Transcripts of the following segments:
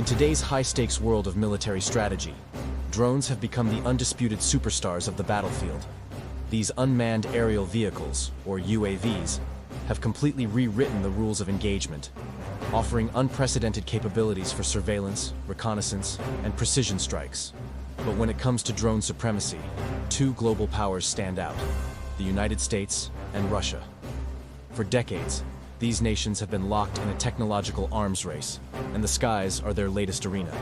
In today's high-stakes world of military strategy, drones have become the undisputed superstars of the battlefield. These unmanned aerial vehicles, or UAVs, have completely rewritten the rules of engagement, offering unprecedented capabilities for surveillance, reconnaissance, and precision strikes. But when it comes to drone supremacy, two global powers stand out: the United States and Russia. For decades, these nations have been locked in a technological arms race, and the skies are their latest arena.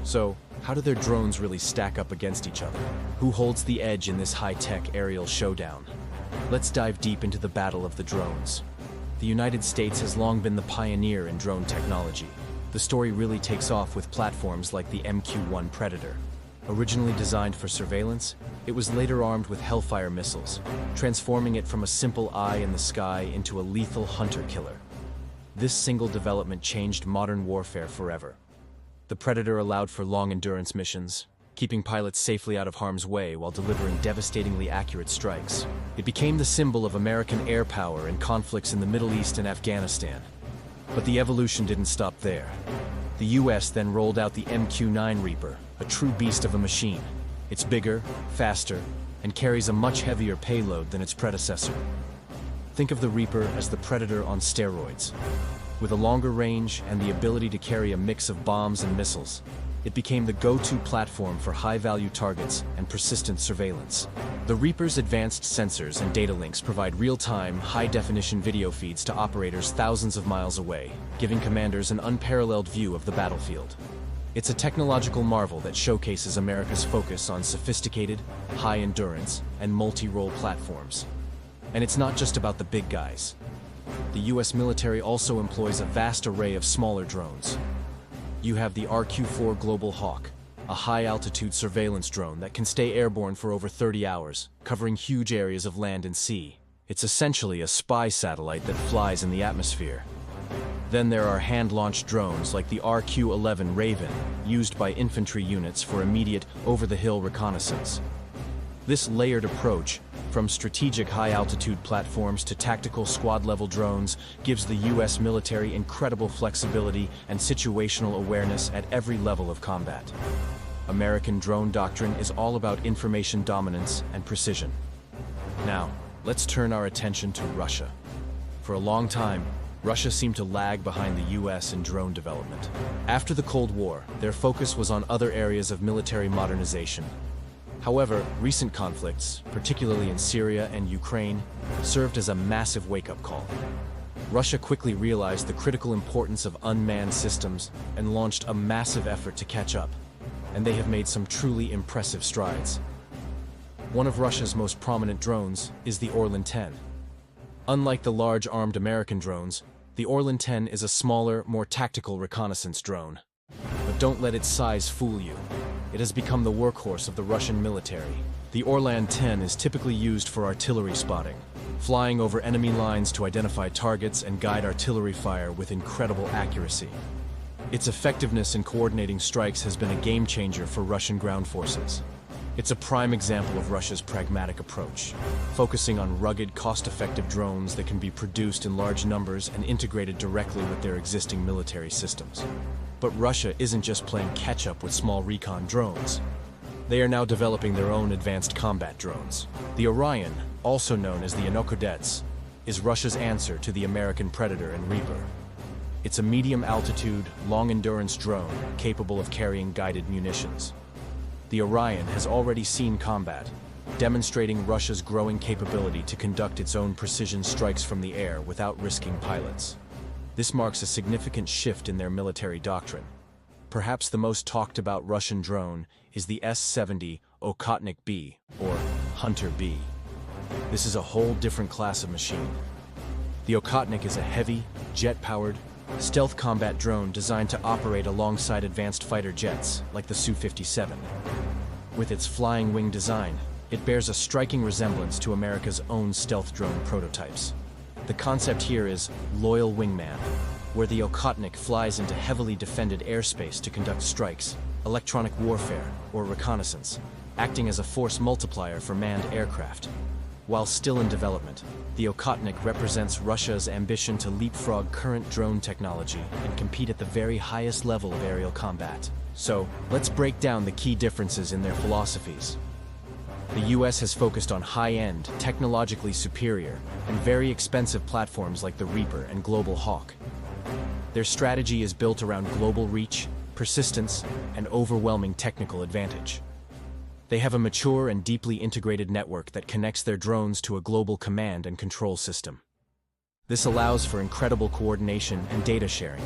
So, how do their drones really stack up against each other? Who holds the edge in this high-tech aerial showdown? Let's dive deep into the battle of the drones. The United States has long been the pioneer in drone technology. The story really takes off with platforms like the MQ-1 Predator. Originally designed for surveillance, it was later armed with Hellfire missiles, transforming it from a simple eye in the sky into a lethal hunter-killer. This single development changed modern warfare forever. The Predator allowed for long-endurance missions, keeping pilots safely out of harm's way while delivering devastatingly accurate strikes. It became the symbol of American air power in conflicts in the Middle East and Afghanistan. But the evolution didn't stop there. The US then rolled out the MQ-9 Reaper, a true beast of a machine. It's bigger, faster, and carries a much heavier payload than its predecessor. Think of the Reaper as the Predator on steroids. With a longer range and the ability to carry a mix of bombs and missiles, it became the go-to platform for high-value targets and persistent surveillance. The Reaper's advanced sensors and data links provide real-time, high-definition video feeds to operators thousands of miles away, giving commanders an unparalleled view of the battlefield. It's a technological marvel that showcases America's focus on sophisticated, high-endurance, and multi-role platforms. And it's not just about the big guys. The US military also employs a vast array of smaller drones. You have the RQ-4 Global Hawk, a high-altitude surveillance drone that can stay airborne for over 30 hours, covering huge areas of land and sea. It's essentially a spy satellite that flies in the atmosphere. Then there are hand-launched drones like the RQ-11 Raven, used by infantry units for immediate over-the-hill reconnaissance. This layered approach, from strategic high-altitude platforms to tactical squad-level drones, gives the US military incredible flexibility and situational awareness at every level of combat. American drone doctrine is all about information dominance and precision. Now, let's turn our attention to Russia. For a long time, Russia seemed to lag behind the US in drone development. After the Cold War, their focus was on other areas of military modernization. However, recent conflicts, particularly in Syria and Ukraine, served as a massive wake-up call. Russia quickly realized the critical importance of unmanned systems and launched a massive effort to catch up, and they have made some truly impressive strides. One of Russia's most prominent drones is the Orlan 10. Unlike the large armed American drones, the Orlan 10 is a smaller, more tactical reconnaissance drone. But don't let its size fool you. It has become the workhorse of the Russian military. The Orlan 10 is typically used for artillery spotting, flying over enemy lines to identify targets and guide artillery fire with incredible accuracy. Its effectiveness in coordinating strikes has been a game-changer for Russian ground forces. It's a prime example of Russia's pragmatic approach, focusing on rugged, cost-effective drones that can be produced in large numbers and integrated directly with their existing military systems. But Russia isn't just playing catch-up with small recon drones. They are now developing their own advanced combat drones. The Orion, also known as the Inokodets, is Russia's answer to the American Predator and Reaper. It's a medium-altitude, long-endurance drone capable of carrying guided munitions. The Orion has already seen combat, demonstrating Russia's growing capability to conduct its own precision strikes from the air without risking pilots. This marks a significant shift in their military doctrine. Perhaps the most talked about Russian drone is the S-70 Okhotnik B, or Hunter B. This is a whole different class of machine. The Okhotnik is a heavy, jet-powered, stealth combat drone designed to operate alongside advanced fighter jets, like the Su-57. With its flying wing design, it bears a striking resemblance to America's own stealth drone prototypes. The concept here is loyal wingman, where the Okhotnik flies into heavily defended airspace to conduct strikes, electronic warfare, or reconnaissance, acting as a force multiplier for manned aircraft. While still in development, the Okhotnik represents Russia's ambition to leapfrog current drone technology and compete at the very highest level of aerial combat. So, let's break down the key differences in their philosophies. The US has focused on high-end, technologically superior, and very expensive platforms like the Reaper and Global Hawk. Their strategy is built around global reach, persistence, and overwhelming technical advantage. They have a mature and deeply integrated network that connects their drones to a global command and control system. This allows for incredible coordination and data sharing.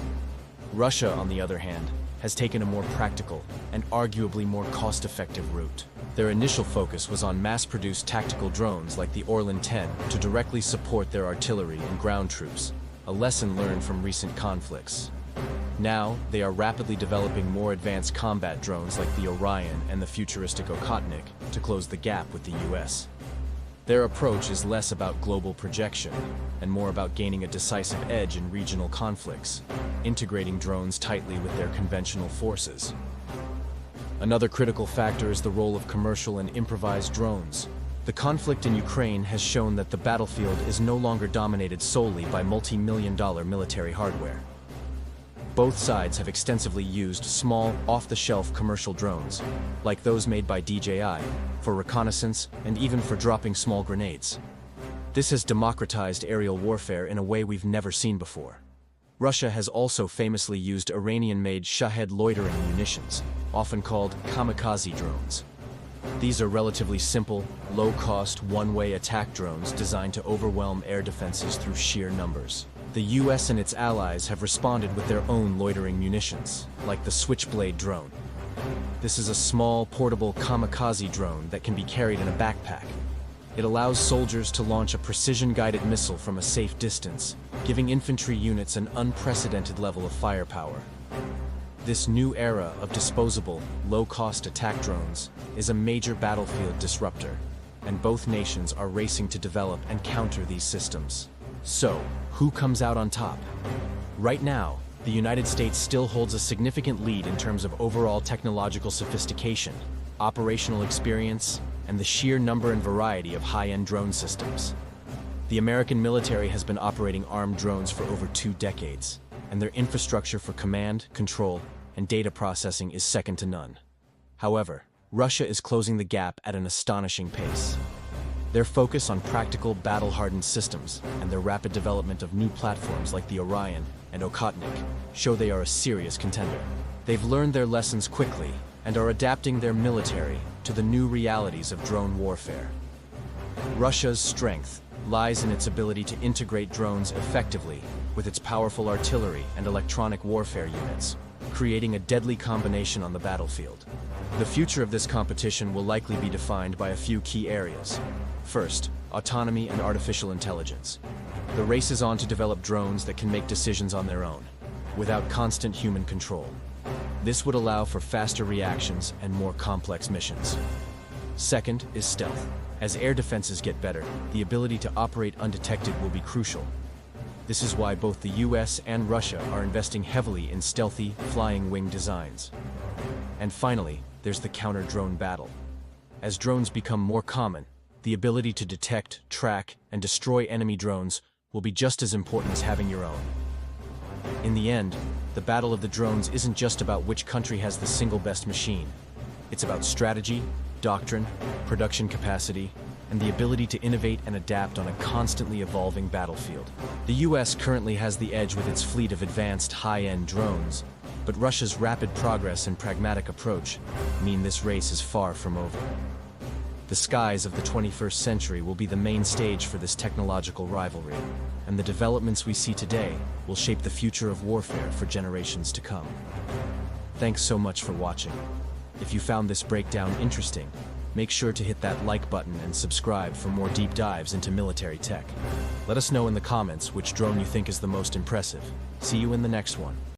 Russia, on the other hand, has taken a more practical and arguably more cost-effective route. Their initial focus was on mass-produced tactical drones like the Orlan 10 to directly support their artillery and ground troops, a lesson learned from recent conflicts. Now, they are rapidly developing more advanced combat drones like the Orion and the futuristic Okhotnik to close the gap with the US. Their approach is less about global projection and more about gaining a decisive edge in regional conflicts, integrating drones tightly with their conventional forces. Another critical factor is the role of commercial and improvised drones. The conflict in Ukraine has shown that the battlefield is no longer dominated solely by multi-million-dollar military hardware. Both sides have extensively used small, off-the-shelf commercial drones, like those made by DJI, for reconnaissance and even for dropping small grenades. This has democratized aerial warfare in a way we've never seen before. Russia has also famously used Iranian-made Shahed loitering munitions, often called kamikaze drones. These are relatively simple, low-cost, one-way attack drones designed to overwhelm air defenses through sheer numbers. The US and its allies have responded with their own loitering munitions, like the Switchblade drone. This is a small, portable kamikaze drone that can be carried in a backpack. It allows soldiers to launch a precision-guided missile from a safe distance, giving infantry units an unprecedented level of firepower. This new era of disposable, low-cost attack drones is a major battlefield disruptor, and both nations are racing to develop and counter these systems. So, who comes out on top? Right now, the United States still holds a significant lead in terms of overall technological sophistication, operational experience, and the sheer number and variety of high-end drone systems. The American military has been operating armed drones for over 2 decades, and their infrastructure for command, control, and data processing is second to none. However, Russia is closing the gap at an astonishing pace. Their focus on practical, battle-hardened systems and their rapid development of new platforms like the Orion and Okhotnik show they are a serious contender. They've learned their lessons quickly and are adapting their military to the new realities of drone warfare. Russia's strength lies in its ability to integrate drones effectively with its powerful artillery and electronic warfare units, creating a deadly combination on the battlefield. The future of this competition will likely be defined by a few key areas. First, autonomy and artificial intelligence. The race is on to develop drones that can make decisions on their own, without constant human control. This would allow for faster reactions and more complex missions. Second is stealth. As air defenses get better, the ability to operate undetected will be crucial. This is why both the US and Russia are investing heavily in stealthy, flying wing designs. And finally, there's the counter-drone battle. As drones become more common, the ability to detect, track, and destroy enemy drones will be just as important as having your own. In the end, the battle of the drones isn't just about which country has the single best machine. It's about strategy, doctrine, production capacity, and the ability to innovate and adapt on a constantly evolving battlefield. The US currently has the edge with its fleet of advanced high-end drones, but Russia's rapid progress and pragmatic approach mean this race is far from over. The skies of the 21st century will be the main stage for this technological rivalry, and the developments we see today will shape the future of warfare for generations to come. Thanks so much for watching. If you found this breakdown interesting, make sure to hit that like button and subscribe for more deep dives into military tech. Let us know in the comments which drone you think is the most impressive. See you in the next one.